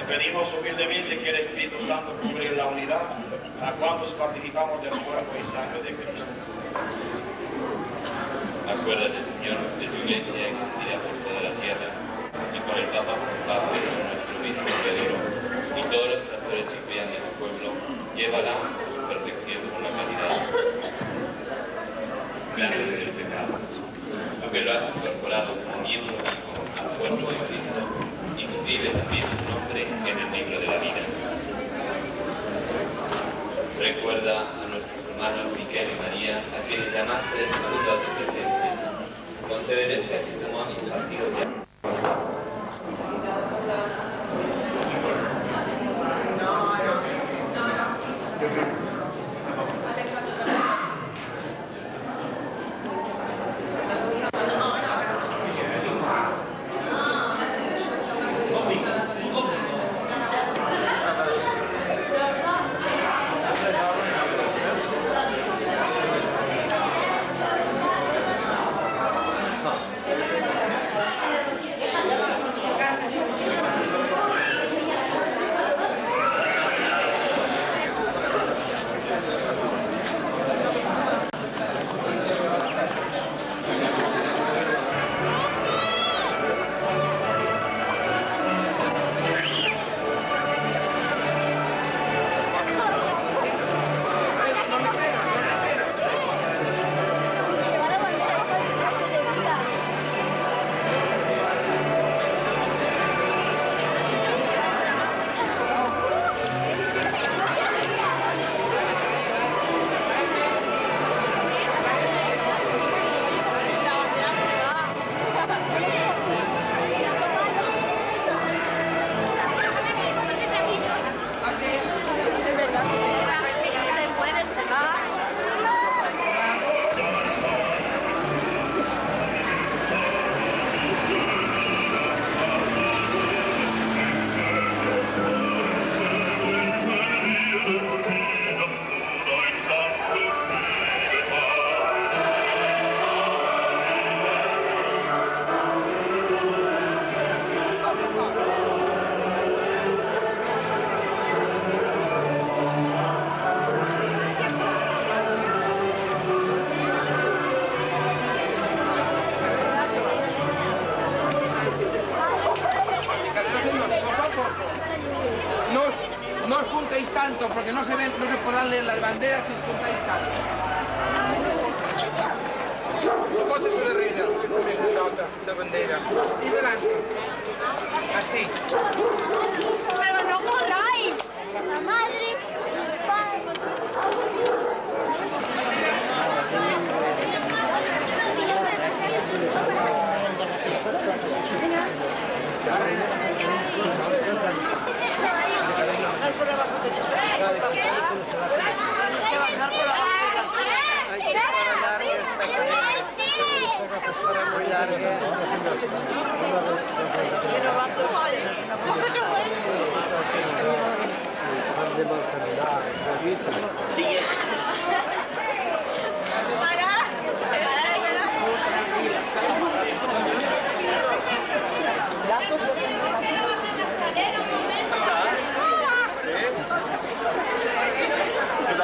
Pedimos humildemente que el Espíritu Santo cubra la unidad a cuantos participamos del cuerpo y sangre de Cristo. Acuérdate, Señor, de tu iglesia extendida por toda la tierra y por el Papa Juan Pablo, nuestro obispo Pedro, y todos los pastores que cuidan de tu pueblo, llévala a su perfección con la caridad. Grande del pecado, tú que lo has incorporado como miembro vivo al cuerpo de Cristo, inscribe también su nombre en el libro de la vida. Recuerda a nuestros hermanos Miquel y María, a quienes llamaste junto a tu presencia. Concédeles que así como han impartido ya. No os juntéis tanto, porque no se podrán leer las banderas si os juntáis tanto. Ponte sobre reina, que se ve la bandera. Y delante. Así. Pero no corráis. La madre, el padre.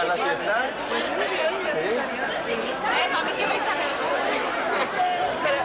¿La fiesta? ¿Sí? ¿A mí qué me saca? Pero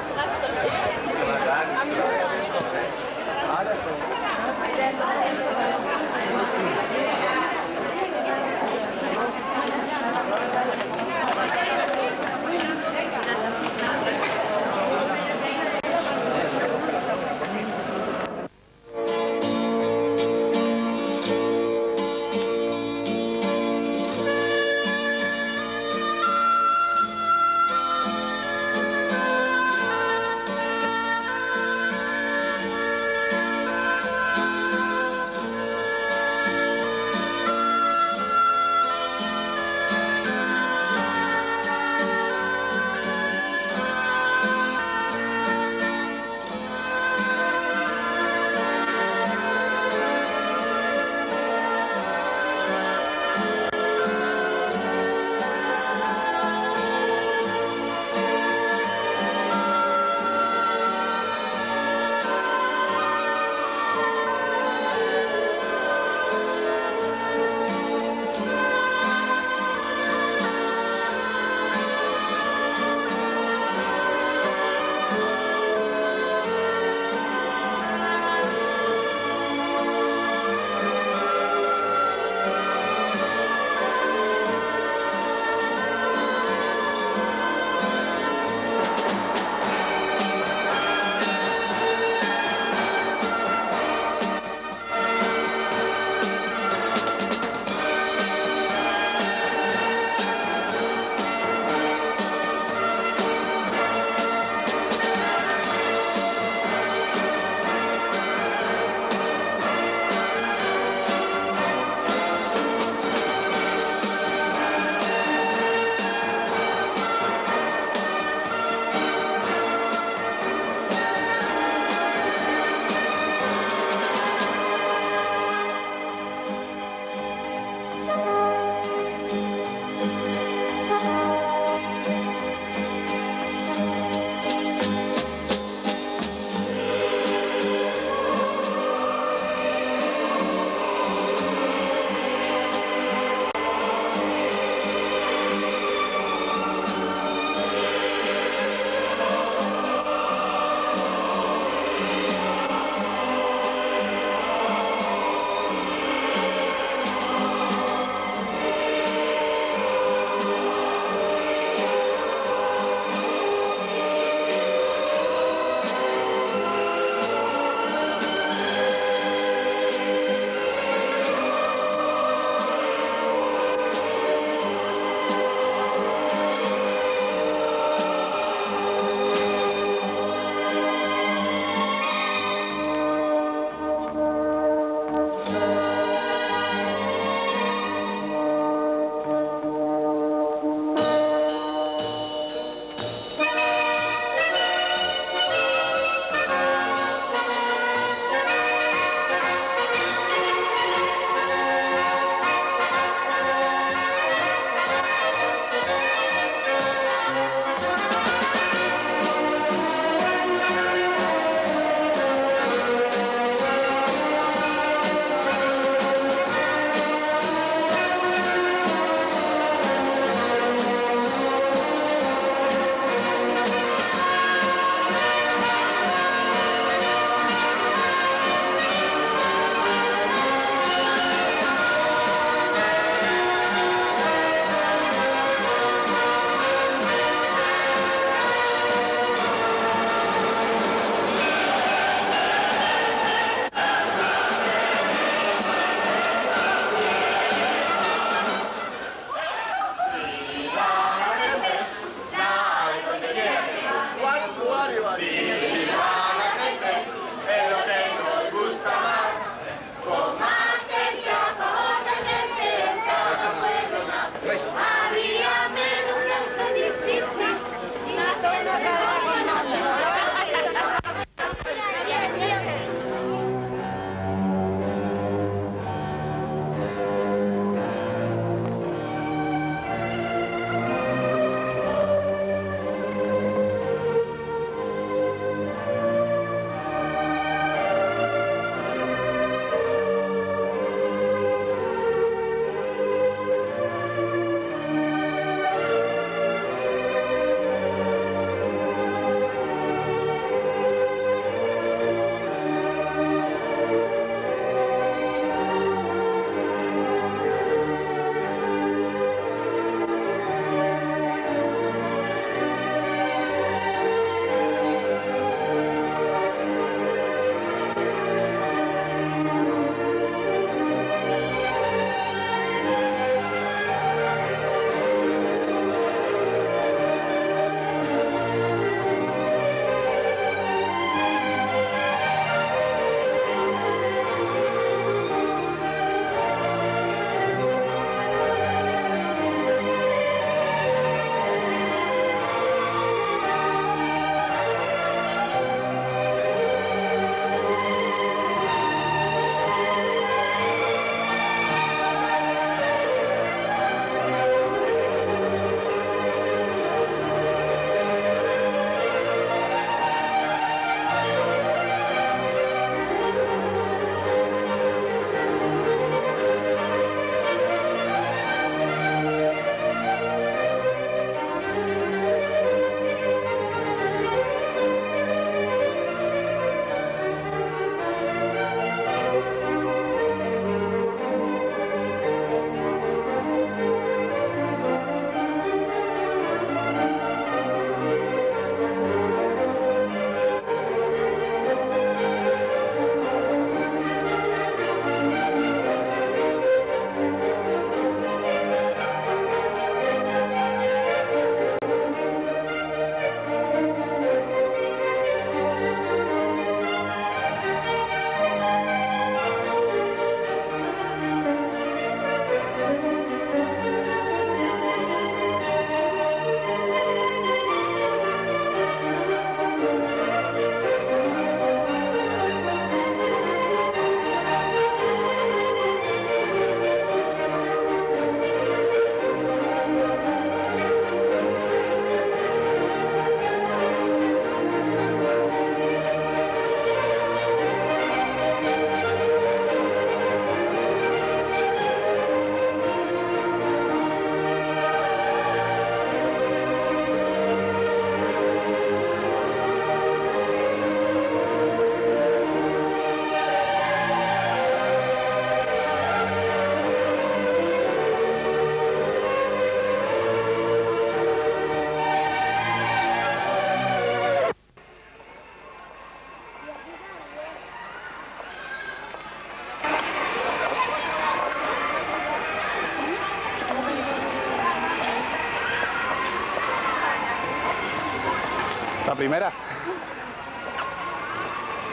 primera.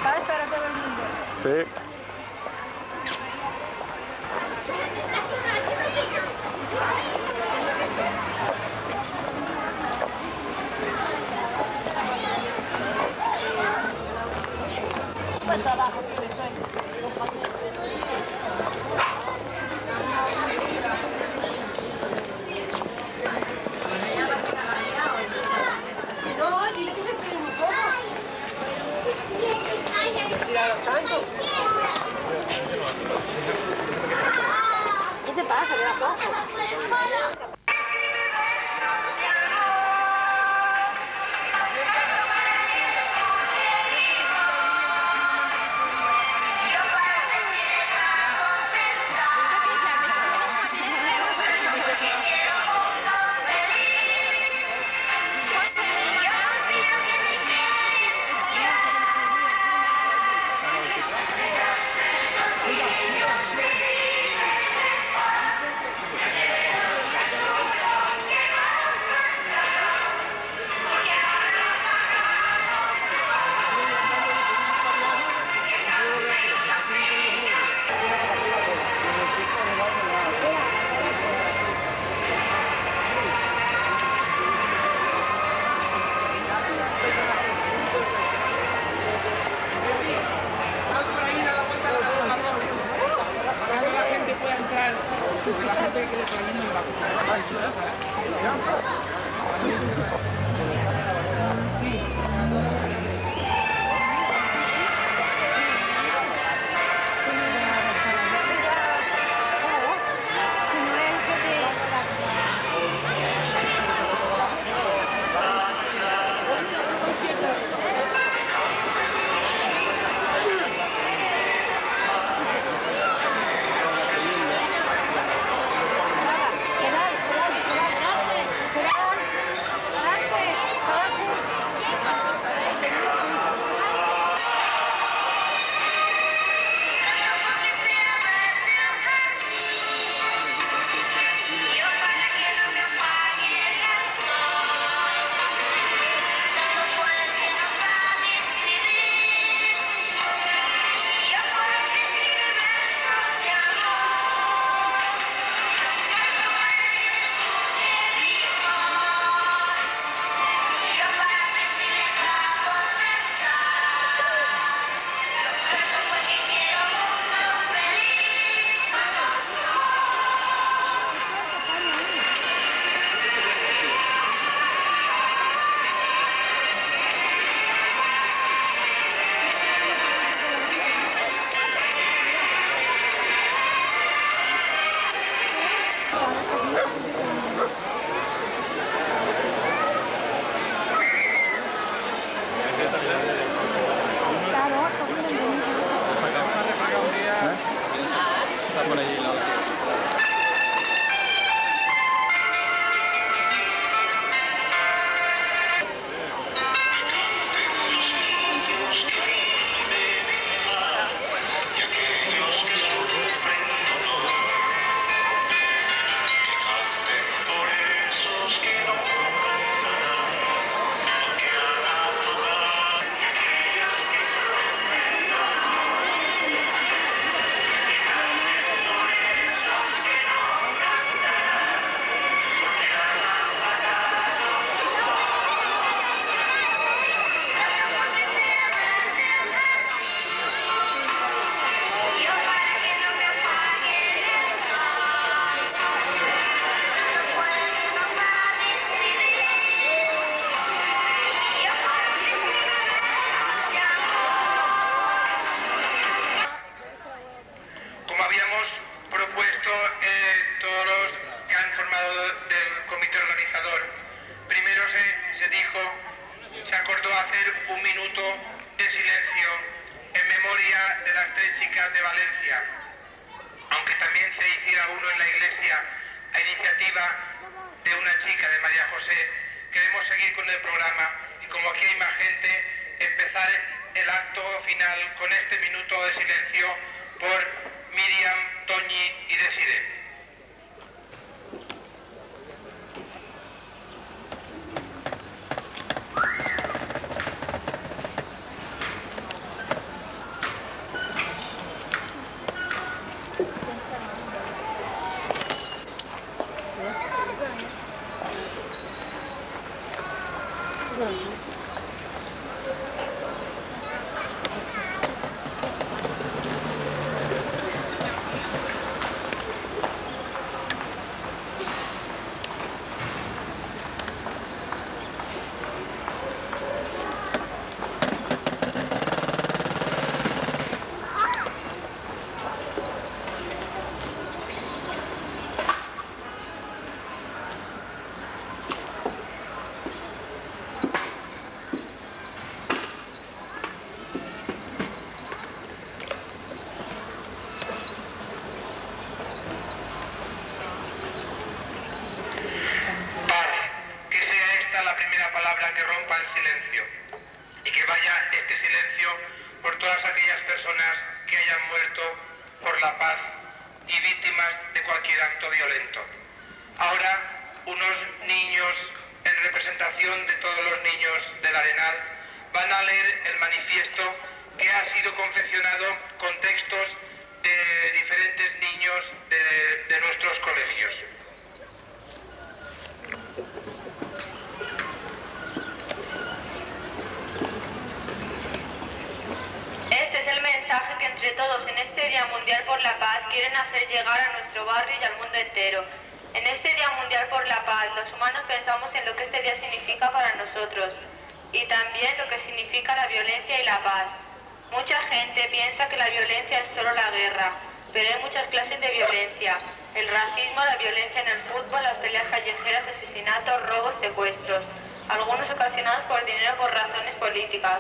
Va a esperar a todo el mundo. Sí. Buen trabajo, profesor. No, dile que se espere un poco. Tanto. ¿Qué te pasa? ¿Qué da poco?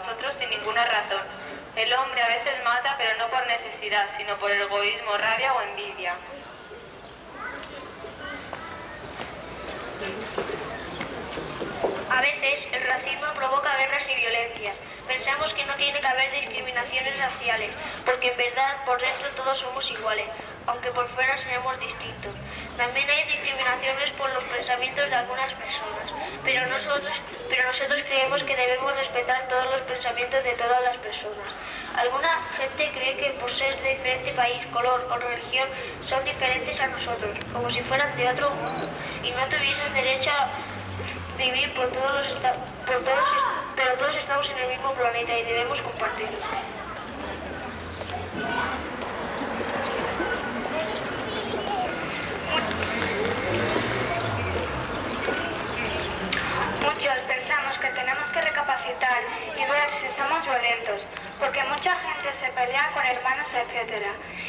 Otros sin ninguna razón. El hombre a veces mata, pero no por necesidad, sino por egoísmo, rabia o envidia. A veces el racismo provoca guerras y violencias. Pensamos que no tiene que haber discriminaciones raciales, porque en verdad por dentro todos somos iguales, aunque por fuera seremos distintos. También hay discriminaciones por los pensamientos de algunas personas, pero nosotros creemos que debemos respetar todos los pensamientos de todas las personas. Alguna gente cree que por ser de diferente país, color o religión son diferentes a nosotros, como si fueran de otro mundo, y no tuviesen derecho a vivir pero todos estamos en el mismo planeta y debemos compartirlo. Muchos pensamos que tenemos que recapacitar y ver si somos violentos, porque mucha gente se pelea con hermanos, etc.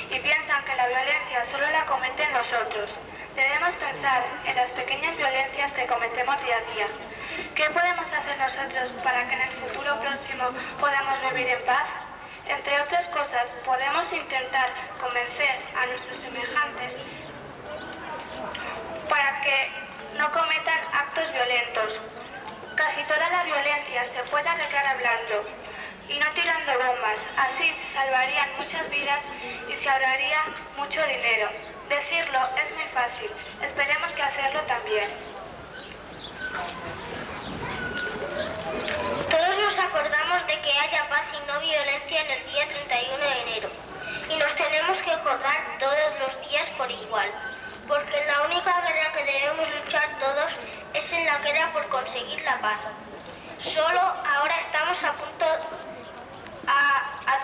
y piensan que la violencia solo la cometen nosotros. Debemos pensar en las pequeñas violencias que cometemos día a día. ¿Qué podemos hacer nosotros para que en el futuro próximo podamos vivir en paz? Entre otras cosas, podemos intentar convencer a nuestros semejantes para que no cometan actos violentos. Casi toda la violencia se puede arreglar hablando y no tirando bombas. Así se salvarían muchas vidas y se ahorraría mucho dinero. Decirlo es muy fácil. Esperemos que hacerlo también. Todos nos acordamos de que haya paz y no violencia en el día 31 de enero. Y nos tenemos que acordar todos los días por igual. Porque la única guerra que debemos luchar todos es en la guerra por conseguir la paz. Solo ahora estamos a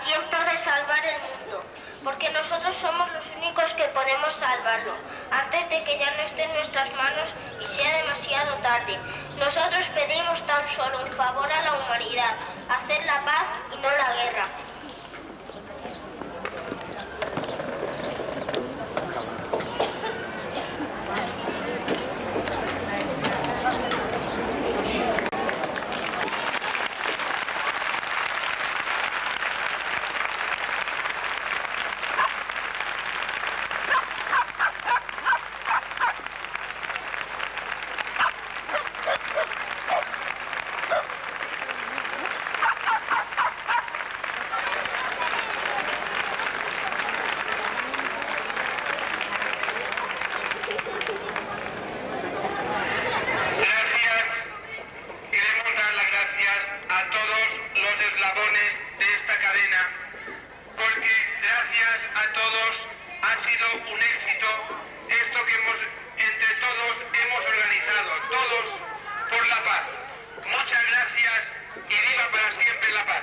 tiempo de salvar el mundo, porque nosotros somos los únicos que podemos salvarlo, antes de que ya no esté en nuestras manos y sea demasiado tarde. Nosotros pedimos tan solo un favor a la humanidad, hacer la paz y no la guerra. Ha sido un éxito esto que hemos entre todos hemos organizado, todos por la paz. Muchas gracias y viva para siempre la paz.